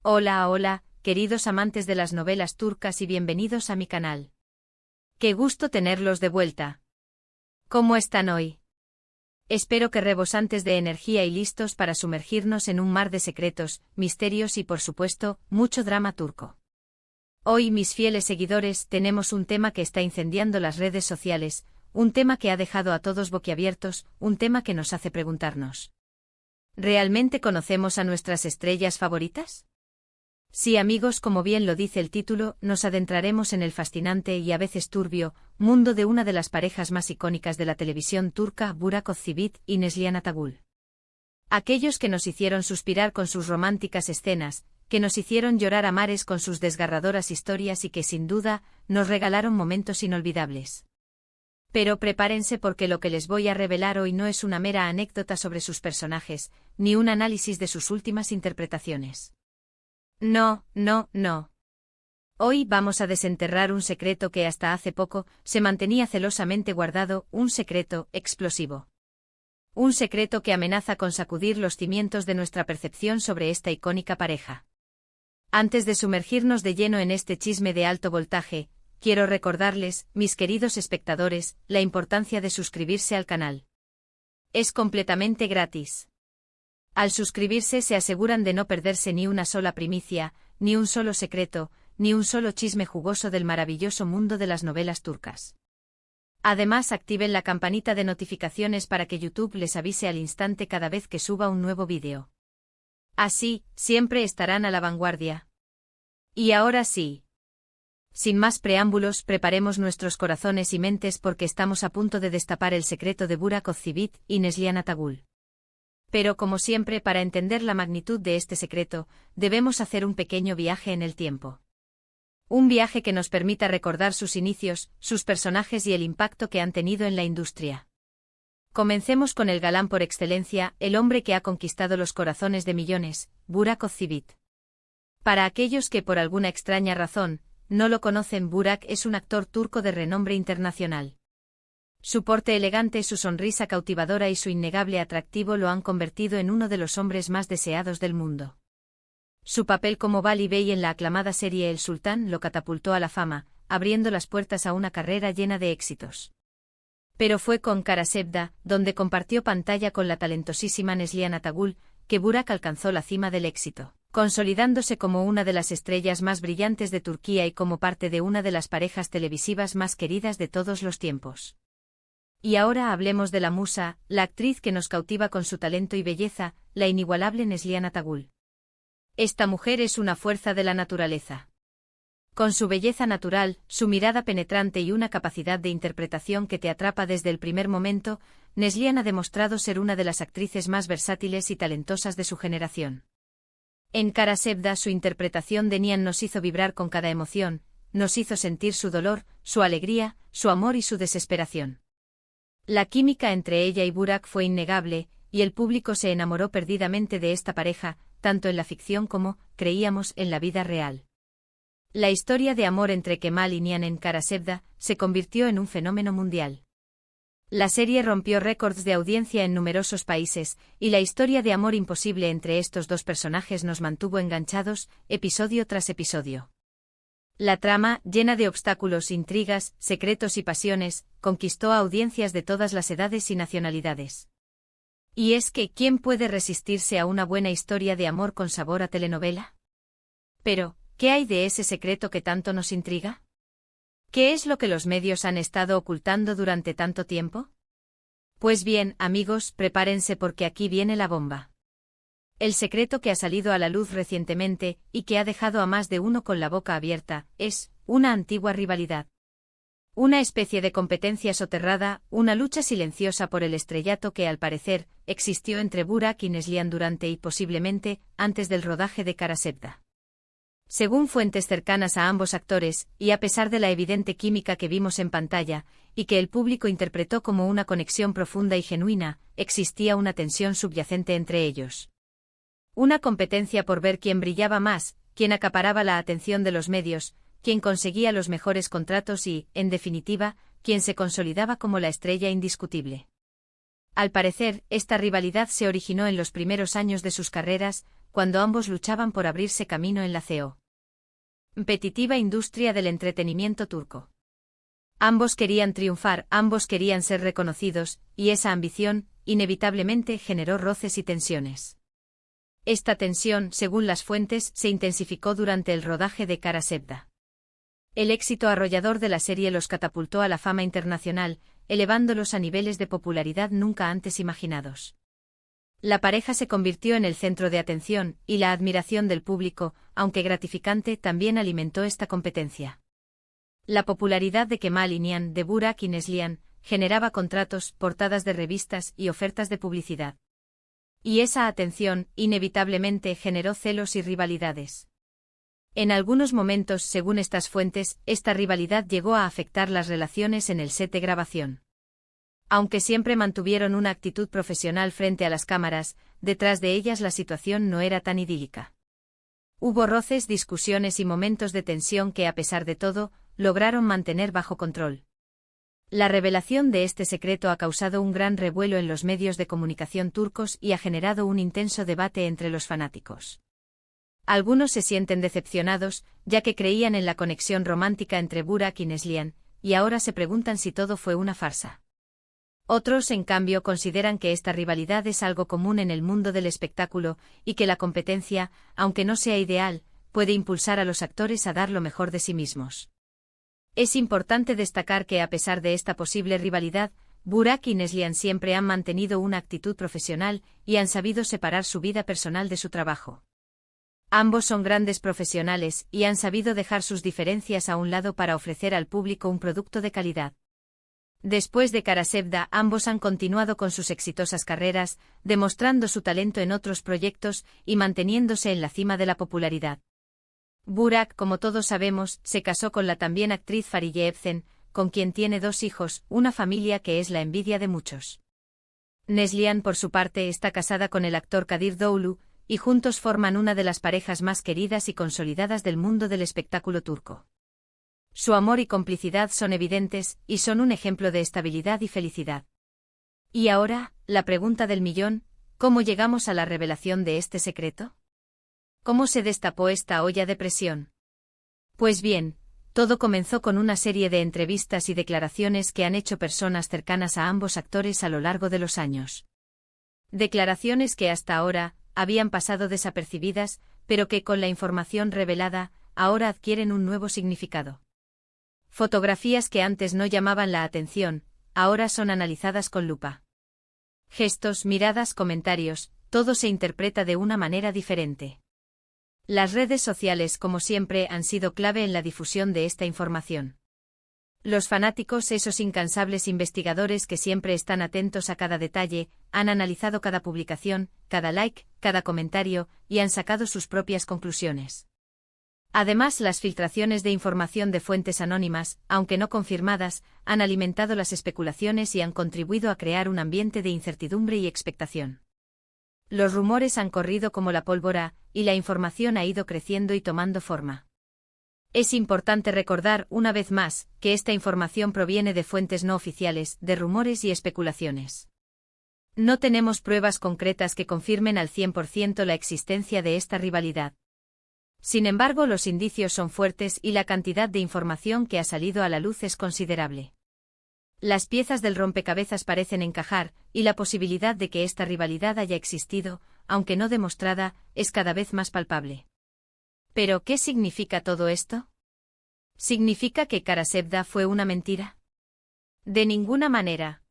Hola, hola, queridos amantes de las novelas turcas y bienvenidos a mi canal. Qué gusto tenerlos de vuelta. ¿Cómo están hoy? Espero que rebosantes de energía y listos para sumergirnos en un mar de secretos, misterios y por supuesto, mucho drama turco. Hoy, mis fieles seguidores, tenemos un tema que está incendiando las redes sociales, un tema que ha dejado a todos boquiabiertos, un tema que nos hace preguntarnos: ¿realmente conocemos a nuestras estrellas favoritas? Sí, amigos, como bien lo dice el título, nos adentraremos en el fascinante y a veces turbio mundo de una de las parejas más icónicas de la televisión turca, Burak Özçivit y Neslihan Atagül. Aquellos que nos hicieron suspirar con sus románticas escenas, que nos hicieron llorar a mares con sus desgarradoras historias y que sin duda nos regalaron momentos inolvidables. Pero prepárense porque lo que les voy a revelar hoy no es una mera anécdota sobre sus personajes, ni un análisis de sus últimas interpretaciones. No, no, no. Hoy vamos a desenterrar un secreto que hasta hace poco se mantenía celosamente guardado, un secreto explosivo. Un secreto que amenaza con sacudir los cimientos de nuestra percepción sobre esta icónica pareja. Antes de sumergirnos de lleno en este chisme de alto voltaje, quiero recordarles, mis queridos espectadores, la importancia de suscribirse al canal. Es completamente gratis. Al suscribirse se aseguran de no perderse ni una sola primicia, ni un solo secreto, ni un solo chisme jugoso del maravilloso mundo de las novelas turcas. Además, activen la campanita de notificaciones para que YouTube les avise al instante cada vez que suba un nuevo vídeo. Así, siempre estarán a la vanguardia. Y ahora sí. Sin más preámbulos, preparemos nuestros corazones y mentes porque estamos a punto de destapar el secreto de Burak Özçivit y Neslihan Atagül. Pero como siempre, para entender la magnitud de este secreto, debemos hacer un pequeño viaje en el tiempo. Un viaje que nos permita recordar sus inicios, sus personajes y el impacto que han tenido en la industria. Comencemos con el galán por excelencia, el hombre que ha conquistado los corazones de millones, Burak Özçivit. Para aquellos que por alguna extraña razón no lo conocen, Burak es un actor turco de renombre internacional. Su porte elegante, su sonrisa cautivadora y su innegable atractivo lo han convertido en uno de los hombres más deseados del mundo. Su papel como Vali Bey en la aclamada serie El Sultán lo catapultó a la fama, abriendo las puertas a una carrera llena de éxitos. Pero fue con Karasevda, donde compartió pantalla con la talentosísima Neslihan Atagül, que Burak alcanzó la cima del éxito, consolidándose como una de las estrellas más brillantes de Turquía y como parte de una de las parejas televisivas más queridas de todos los tiempos. Y ahora hablemos de la musa, la actriz que nos cautiva con su talento y belleza, la inigualable Neslihan Atagül. Esta mujer es una fuerza de la naturaleza. Con su belleza natural, su mirada penetrante y una capacidad de interpretación que te atrapa desde el primer momento, Neslihan ha demostrado ser una de las actrices más versátiles y talentosas de su generación. En Karasevda, su interpretación de Nihan nos hizo vibrar con cada emoción, nos hizo sentir su dolor, su alegría, su amor y su desesperación. La química entre ella y Burak fue innegable, y el público se enamoró perdidamente de esta pareja, tanto en la ficción como, creíamos, en la vida real. La historia de amor entre Kemal y Nihan en Karasevda se convirtió en un fenómeno mundial. La serie rompió récords de audiencia en numerosos países, y la historia de amor imposible entre estos dos personajes nos mantuvo enganchados, episodio tras episodio. La trama, llena de obstáculos, intrigas, secretos y pasiones, conquistó a audiencias de todas las edades y nacionalidades. Y es que, ¿quién puede resistirse a una buena historia de amor con sabor a telenovela? Pero, ¿qué hay de ese secreto que tanto nos intriga? ¿Qué es lo que los medios han estado ocultando durante tanto tiempo? Pues bien, amigos, prepárense porque aquí viene la bomba. El secreto que ha salido a la luz recientemente, y que ha dejado a más de uno con la boca abierta, es una antigua rivalidad. Una especie de competencia soterrada, una lucha silenciosa por el estrellato que al parecer existió entre Burak y Neslihan durante y posiblemente antes del rodaje de Karasevda. Según fuentes cercanas a ambos actores, y a pesar de la evidente química que vimos en pantalla, y que el público interpretó como una conexión profunda y genuina, existía una tensión subyacente entre ellos. Una competencia por ver quién brillaba más, quién acaparaba la atención de los medios, quién conseguía los mejores contratos y, en definitiva, quién se consolidaba como la estrella indiscutible. Al parecer, esta rivalidad se originó en los primeros años de sus carreras, cuando ambos luchaban por abrirse camino en la competitiva industria del entretenimiento turco. Ambos querían triunfar, ambos querían ser reconocidos, y esa ambición, inevitablemente, generó roces y tensiones. Esta tensión, según las fuentes, se intensificó durante el rodaje de Kara Sevda. El éxito arrollador de la serie los catapultó a la fama internacional, elevándolos a niveles de popularidad nunca antes imaginados. La pareja se convirtió en el centro de atención, y la admiración del público, aunque gratificante, también alimentó esta competencia. La popularidad de Kemal Inian, de Burak y Neslihan, generaba contratos, portadas de revistas y ofertas de publicidad. Y esa atención, inevitablemente, generó celos y rivalidades. En algunos momentos, según estas fuentes, esta rivalidad llegó a afectar las relaciones en el set de grabación. Aunque siempre mantuvieron una actitud profesional frente a las cámaras, detrás de ellas la situación no era tan idílica. Hubo roces, discusiones y momentos de tensión que, a pesar de todo, lograron mantener bajo control. La revelación de este secreto ha causado un gran revuelo en los medios de comunicación turcos y ha generado un intenso debate entre los fanáticos. Algunos se sienten decepcionados, ya que creían en la conexión romántica entre Burak y Neslihan, y ahora se preguntan si todo fue una farsa. Otros, en cambio, consideran que esta rivalidad es algo común en el mundo del espectáculo, y que la competencia, aunque no sea ideal, puede impulsar a los actores a dar lo mejor de sí mismos. Es importante destacar que, a pesar de esta posible rivalidad, Burak y Neslihan siempre han mantenido una actitud profesional y han sabido separar su vida personal de su trabajo. Ambos son grandes profesionales y han sabido dejar sus diferencias a un lado para ofrecer al público un producto de calidad. Después de Kara Sevda, ambos han continuado con sus exitosas carreras, demostrando su talento en otros proyectos y manteniéndose en la cima de la popularidad. Burak, como todos sabemos, se casó con la también actriz Fariye Evcen, con quien tiene 2 hijos, una familia que es la envidia de muchos. Neslihan, por su parte, está casada con el actor Kadir Doğulu, y juntos forman una de las parejas más queridas y consolidadas del mundo del espectáculo turco. Su amor y complicidad son evidentes, y son un ejemplo de estabilidad y felicidad. Y ahora, la pregunta del millón, ¿cómo llegamos a la revelación de este secreto? ¿Cómo se destapó esta olla de presión? Pues bien, todo comenzó con una serie de entrevistas y declaraciones que han hecho personas cercanas a ambos actores a lo largo de los años. Declaraciones que hasta ahora habían pasado desapercibidas, pero que con la información revelada, ahora adquieren un nuevo significado. Fotografías que antes no llamaban la atención, ahora son analizadas con lupa. Gestos, miradas, comentarios, todo se interpreta de una manera diferente. Las redes sociales, como siempre, han sido clave en la difusión de esta información. Los fanáticos, esos incansables investigadores que siempre están atentos a cada detalle, han analizado cada publicación, cada like, cada comentario, y han sacado sus propias conclusiones. Además, las filtraciones de información de fuentes anónimas, aunque no confirmadas, han alimentado las especulaciones y han contribuido a crear un ambiente de incertidumbre y expectación. Los rumores han corrido como la pólvora, y la información ha ido creciendo y tomando forma. Es importante recordar, una vez más, que esta información proviene de fuentes no oficiales, de rumores y especulaciones. No tenemos pruebas concretas que confirmen al 100% la existencia de esta rivalidad. Sin embargo, los indicios son fuertes y la cantidad de información que ha salido a la luz es considerable. Las piezas del rompecabezas parecen encajar, y la posibilidad de que esta rivalidad haya existido, aunque no demostrada, es cada vez más palpable. ¿Pero qué significa todo esto? ¿Significa que Kara Sevda fue una mentira? De ninguna manera.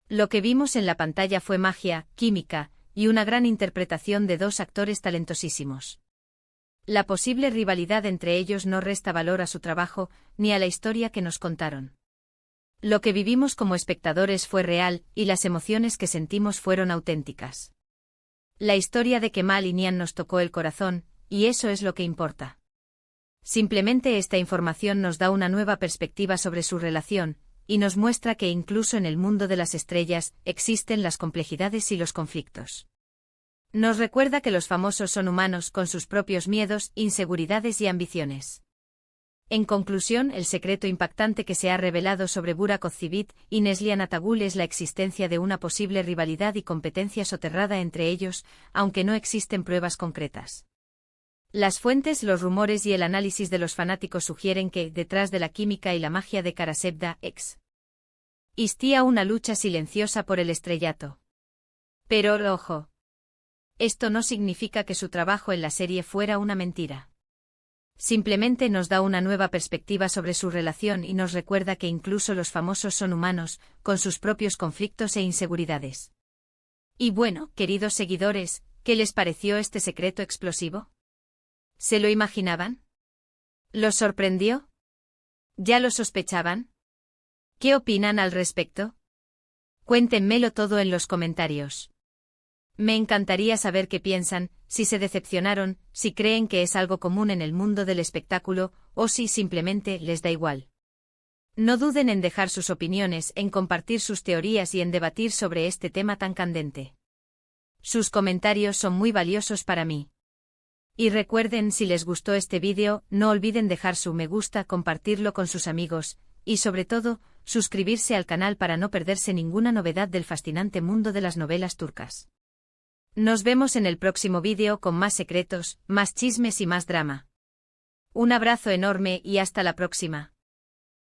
Lo que vimos en la pantalla fue magia, química, y una gran interpretación de 2 actores talentosísimos. La posible rivalidad entre ellos no resta valor a su trabajo, ni a la historia que nos contaron. Lo que vivimos como espectadores fue real, y las emociones que sentimos fueron auténticas. La historia de Kemal Inian nos tocó el corazón, y eso es lo que importa. Simplemente esta información nos da una nueva perspectiva sobre su relación, y nos muestra que incluso en el mundo de las estrellas existen las complejidades y los conflictos. Nos recuerda que los famosos son humanos con sus propios miedos, inseguridades y ambiciones. En conclusión, el secreto impactante que se ha revelado sobre Burak Ozcivit y Neslihan Atagul es la existencia de una posible rivalidad y competencia soterrada entre ellos, aunque no existen pruebas concretas. Las fuentes, los rumores y el análisis de los fanáticos sugieren que, detrás de la química y la magia de Karasevda, existía una lucha silenciosa por el estrellato. Pero, ojo. Esto no significa que su trabajo en la serie fuera una mentira. Simplemente nos da una nueva perspectiva sobre su relación y nos recuerda que incluso los famosos son humanos, con sus propios conflictos e inseguridades. Y bueno, queridos seguidores, ¿qué les pareció este secreto explosivo? ¿Se lo imaginaban? ¿Los sorprendió? ¿Ya lo sospechaban? ¿Qué opinan al respecto? Cuéntenmelo todo en los comentarios. Me encantaría saber qué piensan, si se decepcionaron, si creen que es algo común en el mundo del espectáculo, o si simplemente les da igual. No duden en dejar sus opiniones, en compartir sus teorías y en debatir sobre este tema tan candente. Sus comentarios son muy valiosos para mí. Y recuerden, si les gustó este vídeo, no olviden dejar su me gusta, compartirlo con sus amigos, y sobre todo, suscribirse al canal para no perderse ninguna novedad del fascinante mundo de las novelas turcas. Nos vemos en el próximo vídeo con más secretos, más chismes y más drama. Un abrazo enorme y hasta la próxima.